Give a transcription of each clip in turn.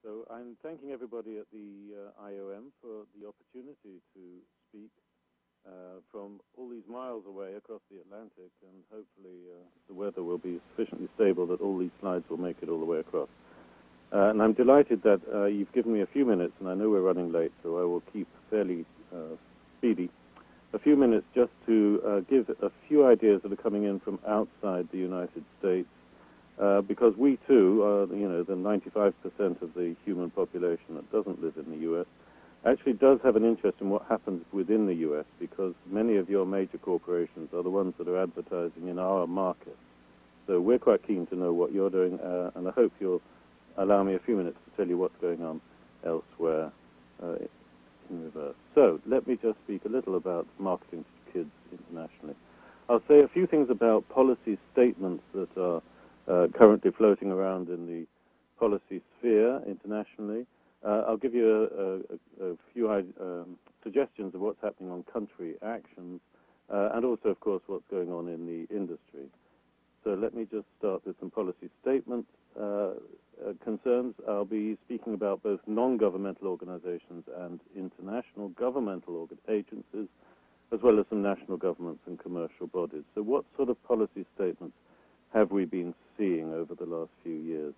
So I'm thanking everybody at the IOM for the opportunity to speak from all these miles away across the Atlantic, and hopefully the weather will be sufficiently stable that all these slides will make it all the way across. And I'm delighted that you've given me a few minutes, and I know we're running late, so I will keep fairly speedy. A few minutes just to give a few ideas that are coming in from outside the United States, because we too are, the 95% of the human population that doesn't live in the U.S. actually does have an interest in what happens within the U.S., because many of your major corporations are the ones that are advertising in our market. So we're quite keen to know what you're doing, and I hope you'll allow me a few minutes to tell you what's going on elsewhere in reverse. So let me just speak a little about marketing to kids internationally. I'll say a few things about policy statements that are currently floating around in the policy sphere internationally. I'll give you a few suggestions of what's happening on country actions, and also, of course, what's going on in the industry. So let me just start with some policy statements. Concerns. I'll be speaking about both non-governmental organizations and international governmental agencies, as well as some national governments and commercial bodies. So what sort of policy statements have we been seeing over the last few years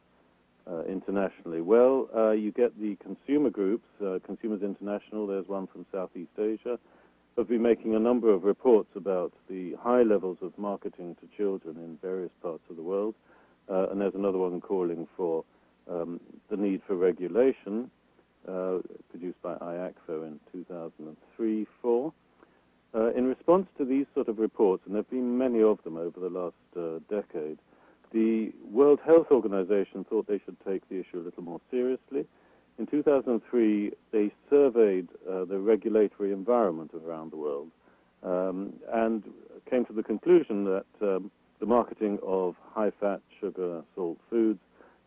internationally? Well, you get the consumer groups, Consumers International, there's one from Southeast Asia, have been making a number of reports about the high levels of marketing to children in various parts of the world. And there's another one calling for the need for regulation, produced by IACFO in 2003-04. In response to these sort of reports, and there have been many of them over the last decade, the World Health Organization thought they should take the issue a little more seriously. In 2003, they surveyed the regulatory environment around the world and came to the conclusion that the marketing of high-fat, sugar, salt foods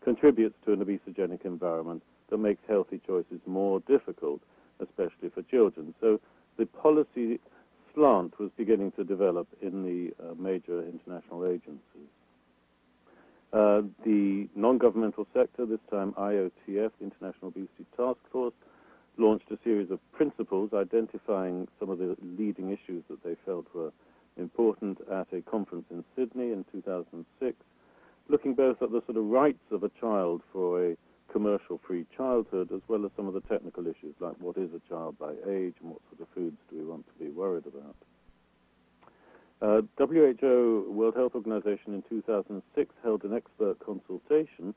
contributes to an obesogenic environment that makes healthy choices more difficult, especially for children. So the policy slant was beginning to develop in the major international agencies. The non-governmental sector, this time IOTF, the International Obesity Task Force, launched a series of principles identifying some of the leading issues that they felt were important at a conference in Sydney in 2006, looking both at the sort of rights of a child for a commercial-free childhood, as well as some of the technical issues like what is a child by age and what sort of foods do we want to be worried about. WHO, World Health Organization, in 2006 held an expert consultation,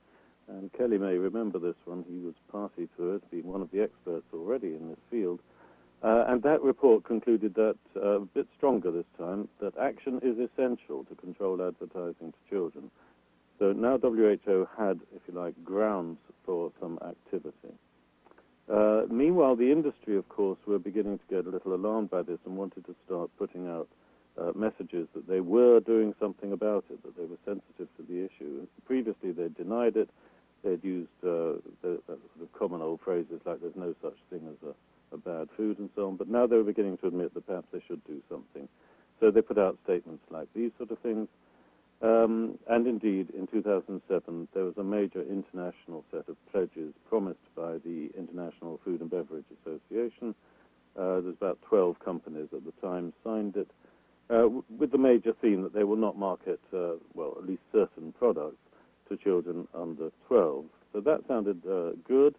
and Kelly may remember this one. He was party to it, being one of the experts already in this field. And that report concluded that, a bit stronger this time, that action is essential to control advertising to children. So now WHO had, if you like, grounds for some activity. Meanwhile, the industry, of course, were beginning to get a little alarmed by this and wanted to start putting out messages that they were doing something about it, that they were sensitive to the issue. Previously, they denied it. They'd used the sort of common old phrases like there's no such thing as a bad food and so on, but now they were beginning to admit that perhaps they should do something. So they put out statements like these sort of things. And indeed, in 2007, there was a major international set of pledges promised by the International Food and Beverage Association. There's about 12 companies at the time signed it, with the major theme that they will not market, well, at least certain products to children under 12. So that sounded good,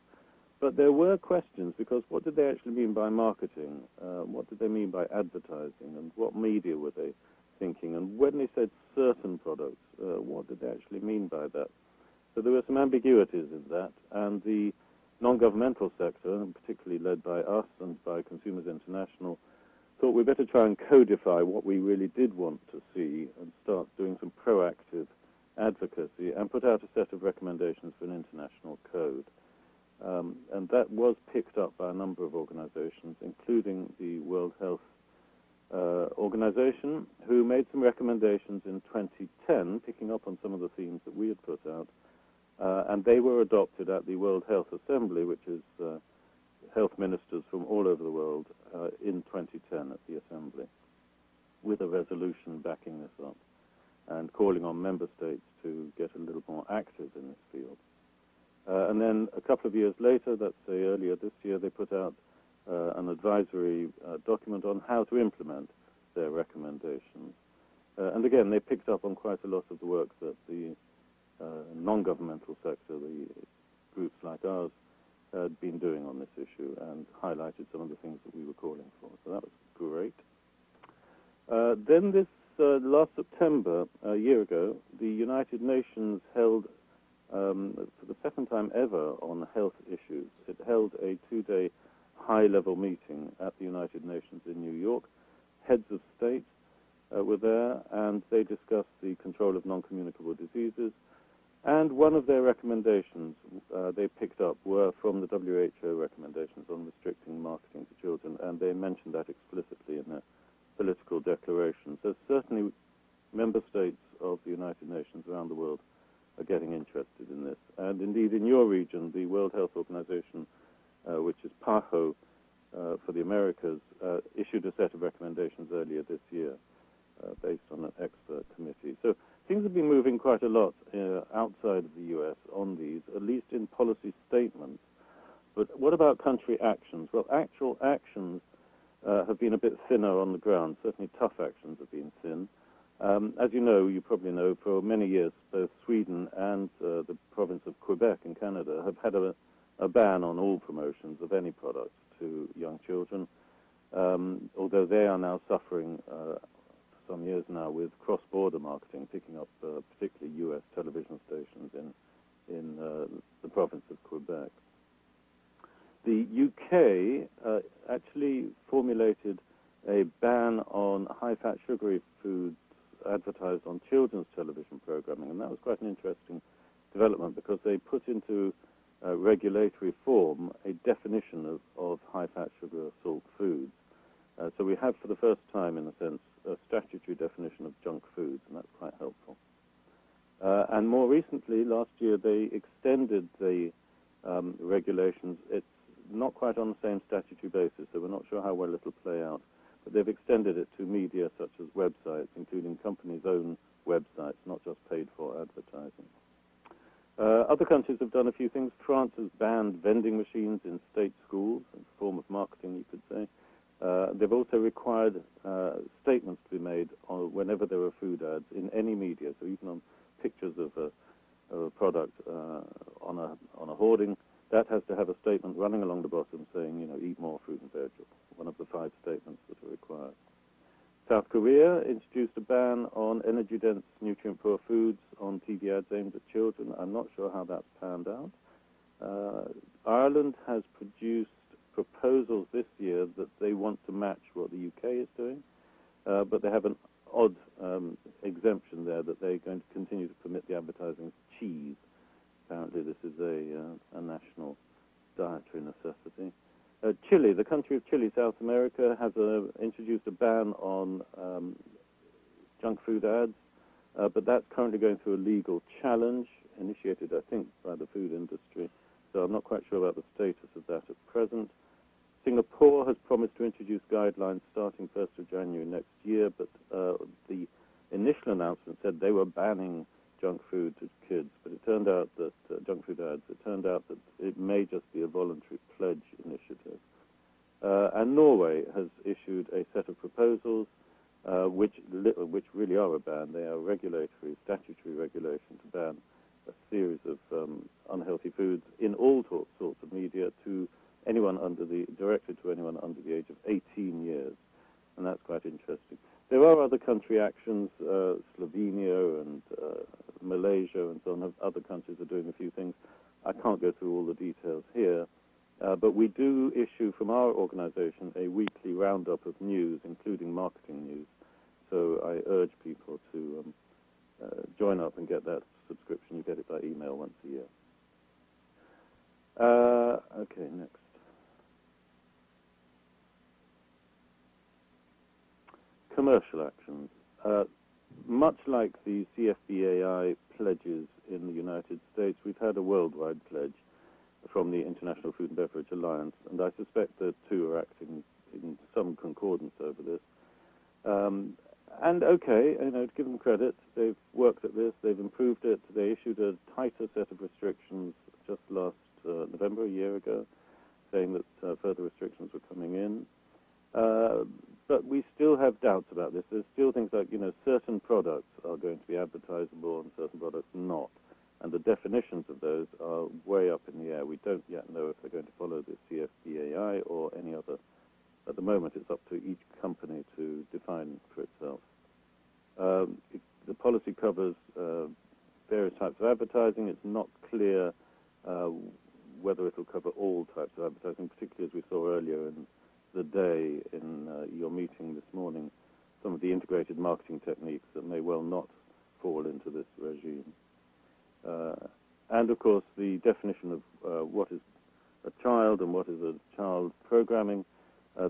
but there were questions, because what did they actually mean by marketing? What did they mean by advertising? And what media were they thinking? And when they said certain products, what did they actually mean by that? So there were some ambiguities in that, and the non-governmental sector, and particularly led by us and by Consumers International, thought we'd better try and codify what we really did want to see and start doing some proactive advocacy and put out a set of recommendations for an international code. And that was picked up by a number of organizations, including the World Health Organization, who made some recommendations in 2010, picking up on some of the themes that we had put out, and they were adopted at the World Health Assembly, which is health ministers from all over the world, in 2010 at the Assembly, with a resolution backing this up and calling on member states to get a little more active in this field. And then a couple of years later, let's say earlier this year, they put out an advisory document on how to implement their recommendations. And again, they picked up on quite a lot of the work that the non-governmental sector, the groups like ours, had been doing on this issue and highlighted some of the things that we were calling for. So that was great. Then this last September, a year ago, the United Nations held, for the second time ever on health issues, it held a 2-day high-level meeting at the United Nations in New York. Heads of state were there, and they discussed the control of non-communicable diseases. And one of their recommendations they picked up were from the WHO recommendations on restricting marketing to children, and they mentioned that explicitly in their political declaration. So certainly member states of the United Nations around the world are getting interested in this. And indeed, in your region, the World Health Organization, which is PAHO for the Americas, issued a set of recommendations earlier this year based on an expert committee. So things have been moving quite a lot outside of the U.S. on these, at least in policy statements. But what about country actions? Well, actual actions have been a bit thinner on the ground. Certainly tough actions have been thin. As you know, you probably know, for many years, both Sweden and the province of Quebec in Canada have had a ban on all promotions of any products to young children, although they are now suffering for some years now with cross-border marketing, picking up particularly U.S. television stations in the province of Quebec. The UK actually formulated a ban on high-fat sugary foods advertised on children's television programming, and that was quite an interesting development because they put into regulatory form a definition of high-fat, sugar, or salt foods. So we have, for the first time, in a sense, a statutory definition of junk foods, and that's quite helpful. And more recently, last year, they extended the regulations. It's not quite on the same statutory basis, so we're not sure how well it'll play out, but they've extended it to media such as websites, including companies' own websites, not just paid-for advertising. Other countries have done a few things. France has banned vending machines in state schools, a form of marketing, you could say. They've also required statements to be made whenever there are food ads in any media, so even on pictures of a product on a hoarding, that has to have a statement running along the bottom saying, eat more fruit and veg, one of the 5 statements that are required. South Korea introduced a ban on energy-dense, nutrient-poor foods on TV ads aimed at children. I'm not sure how that's panned out. Ireland has produced proposals this year that they want to match what the UK is doing, but they have an odd exemption there that they're going to continue to permit the advertising of cheese. Apparently this is a national dietary necessity. Chile, the country of Chile, South America, has introduced a ban on junk food ads, but that's currently going through a legal challenge initiated, I think, by the food industry. So I'm not quite sure about the status of that at present. Singapore has promised to introduce guidelines starting 1st of January next year, but the initial announcement said they were banning junk food to kids, but it turned out that junk food ads, it turned out that it may just be a voluntary pledge initiative. And Norway has issued a set of proposals which really are a ban. They are regulatory, statutory regulation to ban a series of unhealthy foods in all sorts of media to anyone directed to anyone under the age of 18 years, and that's quite interesting. There are other country actions. Slovenia and Malaysia and so on. Other countries are doing a few things. I can't go through all the details here, but we do issue from our organization a weekly roundup of news, including marketing news. So I urge people to join up and get that subscription. You get it by email once a year. Okay, next. Commercial actions. Much like the CFBAI pledges in the United States, we've had a worldwide pledge from the International Food and Beverage Alliance, and I suspect the two are acting in some concordance over this. And okay, to give them credit, they've worked at this, they've improved it, they issued a tighter set of restrictions just last fact, certain products are going to be advertisable and certain products not. And the definitions of those are way up in the air. We don't yet know if they're going to follow the CFDAI or any other. At the moment, it's up to each company to define for itself. The policy covers various types of advertising. It's not clear whether it will cover all types of advertising, particularly as we saw earlier in the day in your meeting this morning, some of the integrated marketing techniques that may well not fall into this regime. And, of course, the definition of what is a child and what is a child programming,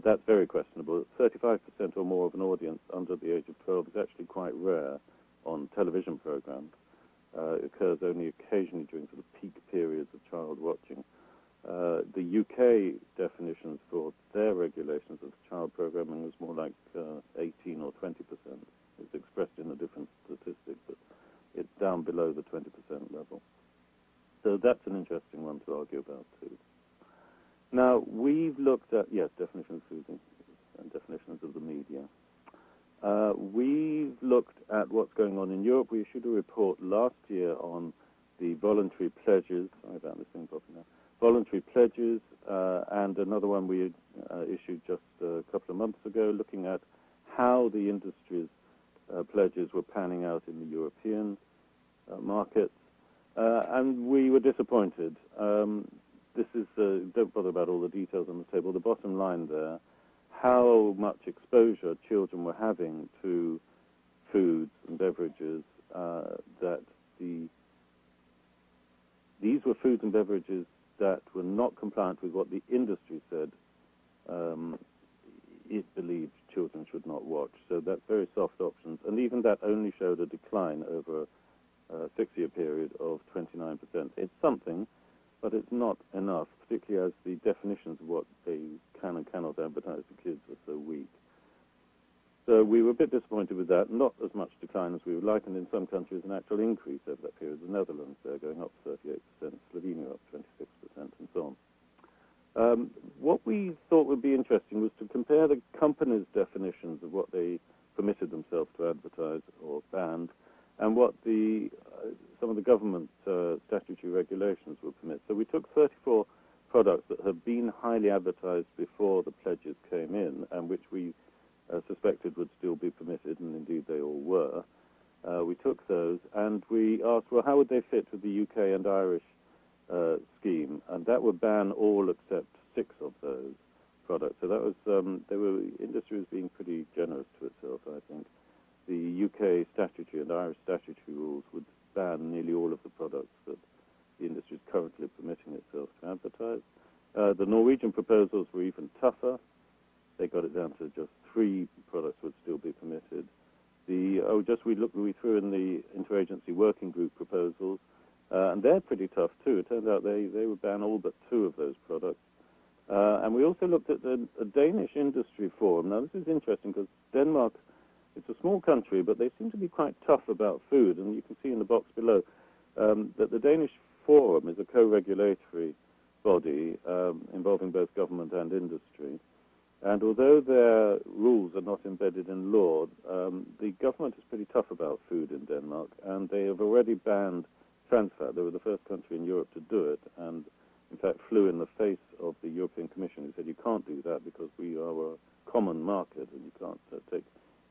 that's very questionable. 35% or more of an audience under the age of 12 is actually quite rare on television programs. It occurs only occasionally during sort of peak periods of child watching. The UK definitions for their regulations of child programming was more like 18 or 20%. It's expressed in a different statistic, but it's down below the 20% level. So that's an interesting one to argue about, too. Now, we've looked at, yes, definitions of food and definitions of the media. We've looked at what's going on in Europe. We issued a report last year on the voluntary pledges. Sorry about this thing popping up. Voluntary pledges, and another one we issued just a couple of months ago, looking at how the industry's pledges were panning out in the European markets, and we were disappointed. This is, don't bother about all the details on the table. The bottom line there, how much exposure children were having to foods and beverages, that these were foods and beverages that were not compliant with what the industry said it believed children should not watch. So that's very soft options. And even that only showed a decline over a 6-year period of 29%. It's something, but it's not enough, particularly as the definitions of what they can and cannot advertise to kids are so weak. So we were a bit disappointed with that. Not as much decline as we would like, and in some countries an actual increase over that period. The Netherlands, they're going up 38%, Slovenia up 26%, and so on. What we thought would be interesting was to compare the companies' definitions of what they permitted themselves to advertise or banned, and what some of the government statutory regulations would permit. So we took 34 products that had been highly advertised before the pledges came in, and which we suspected would still be permitted, and indeed they all were. We took those, and we asked, well, how would they fit with the UK and Irish scheme? And that would ban all except 6 of those products. So that was, industry was being pretty generous to itself, I think. The UK statutory and Irish statutory rules would ban nearly all of the products that the industry is currently permitting itself to advertise. The Norwegian proposals were even tougher. They got it down to just 3 products would still be permitted. We threw in the interagency working group proposals, and they're pretty tough too. It turns out they would ban all but 2 of those products. And we also looked at a Danish industry forum. Now, this is interesting because Denmark, it's a small country, but they seem to be quite tough about food. And you can see in the box below that the Danish forum is a co-regulatory body involving both government and industry. And although their rules are not embedded in law, the government is pretty tough about food in Denmark, and they have already banned trans fat. They were the first country in Europe to do it, and in fact flew in the face of the European Commission, who said you can't do that because we are a common market and you can't take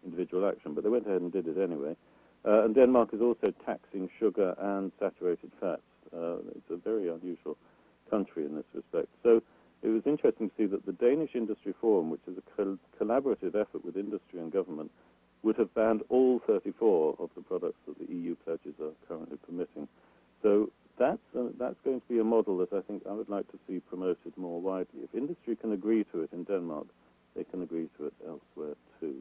individual action. But they went ahead and did it anyway. And Denmark is also taxing sugar and saturated fats. It's a very unusual country in this respect. So it was interesting to see that the Danish Industry Forum, which is a collaborative effort with industry and government, would have banned all 34 of the products that the EU pledges are currently permitting. So that's going to be a model that I think I would like to see promoted more widely. If industry can agree to it in Denmark, they can agree to it elsewhere too.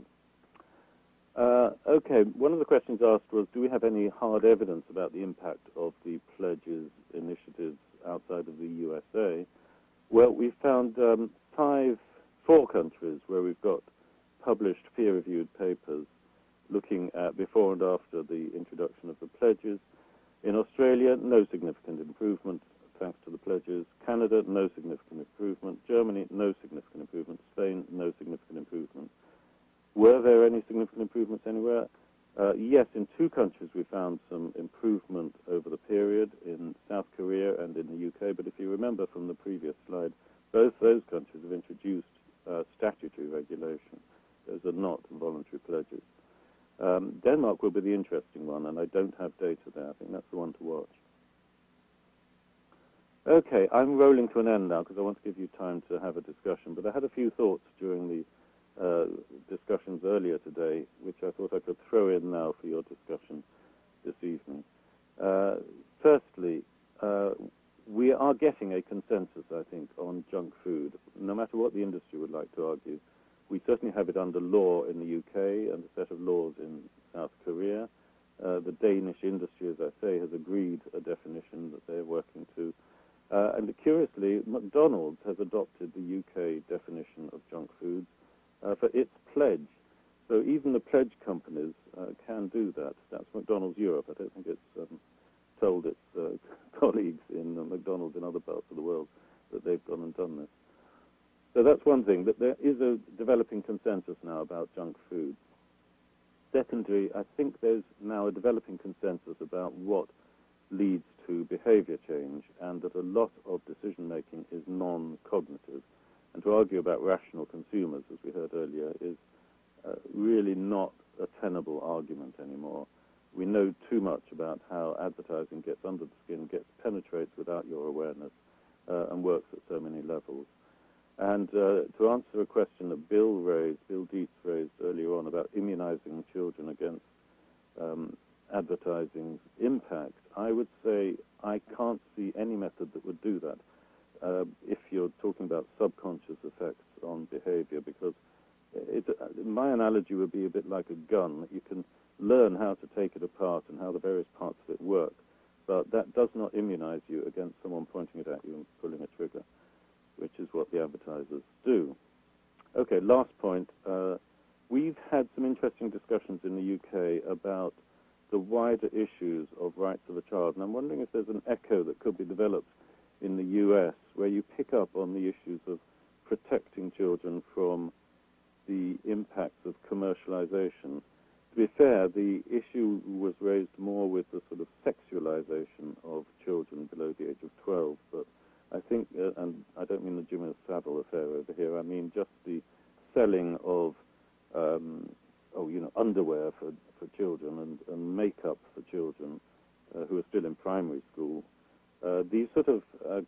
Okay, one of the questions asked was, do we have any hard evidence about the impact of the pledges initiatives outside of the USA? Well, we found 4 countries where we've got published peer-reviewed papers looking at before and after the introduction of the pledges. In Australia, no significant improvement thanks to the pledges. Canada, no significant improvement. Germany, no significant improvement. Spain, no significant improvement. Were there any significant improvements anywhere? Yes, in 2 countries we found some improvement over the period, in South Korea and in the UK, but if you remember from the previous slide, both those countries have introduced statutory regulation. Those are not voluntary pledges. Denmark will be the interesting one, and I don't have data there. I think that's the one to watch. Okay, I'm rolling to an end now because I want to give you time to have a discussion, but I had a few thoughts during the discussions earlier today, which I thought I could throw in now for your discussion this evening. Firstly, we are getting a consensus, I think, on junk food. No matter what the industry would like to argue, we certainly have it under law in the UK and a set of laws in South Korea. The Danish industry, as I say, has agreed a definition that they're working to. And curiously, McDonald's has adopted the UK definition of junk foods for its pledge. So even the pledge companies can do that. That's McDonald's Europe. I don't think it's told its colleagues in McDonald's in other parts of the world that they've gone and done this. So that's one thing, that there is a developing consensus now about junk food. Secondly, I think there's now a developing consensus about what leads to behavior change, and that a lot of decision-making is non-cognitive. And to argue about rational consumers, as we heard earlier, is really not a tenable argument anymore. We know too much about how advertising gets under the skin, penetrates without your awareness, and works at so many levels. And to answer a question that Bill Dietz raised earlier on about immunizing children against advertising's impact, I would say I can't see any method that would do that if you're talking about subconscious effects on behavior, because my analogy would be a bit like a gun. You can learn how to take it apart and how the various parts of it work, but that does not immunize you against someone pointing it at you and pulling a trigger, which is what the advertisers do. Okay, last point. We've had some interesting discussions in the UK about the wider issues of rights of a child, and I'm wondering if there's an echo that could be developed in the US where you pick up on the issues of protecting children from the impacts of commercialization. To be fair, the issue was raised more with the sort of sexualization of children below the age of 12, but I think, and I don't mean the Jimmy Savile affair over here, I mean just the selling of underwear for children and makeup for children who are still in primary school. These sort of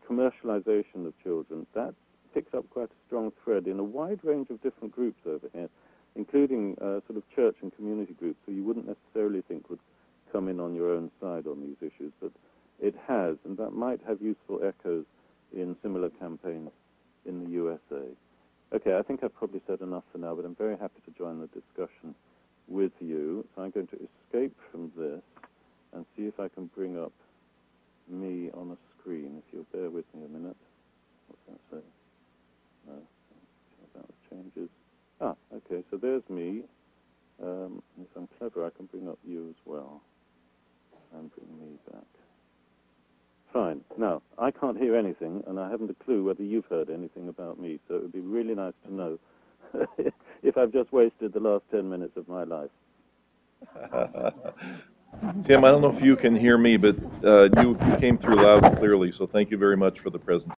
commercialization of children, that picks up quite a strong thread in a wide range of different groups over here, including sort of church and community groups who you wouldn't necessarily think would come in on your own side on these issues, but it has, and that might have useful echoes in similar campaigns in the USA. Okay, I think I've probably said enough for now, but I'm very happy to join the discussion with you. So I'm going to escape from this and see if I can bring up me on a screen. If you'll bear with me a minute. What's that say? No, that changes. Ah, okay, so there's me. If I'm clever, I can bring up you as well and bring me back. Fine. Now, I can't hear anything, and I haven't a clue whether you've heard anything about me, so it would be really nice to know if I've just wasted the last 10 minutes of my life. Tim, I don't know if you can hear me, but you came through loud and clearly, so thank you very much for the presentation.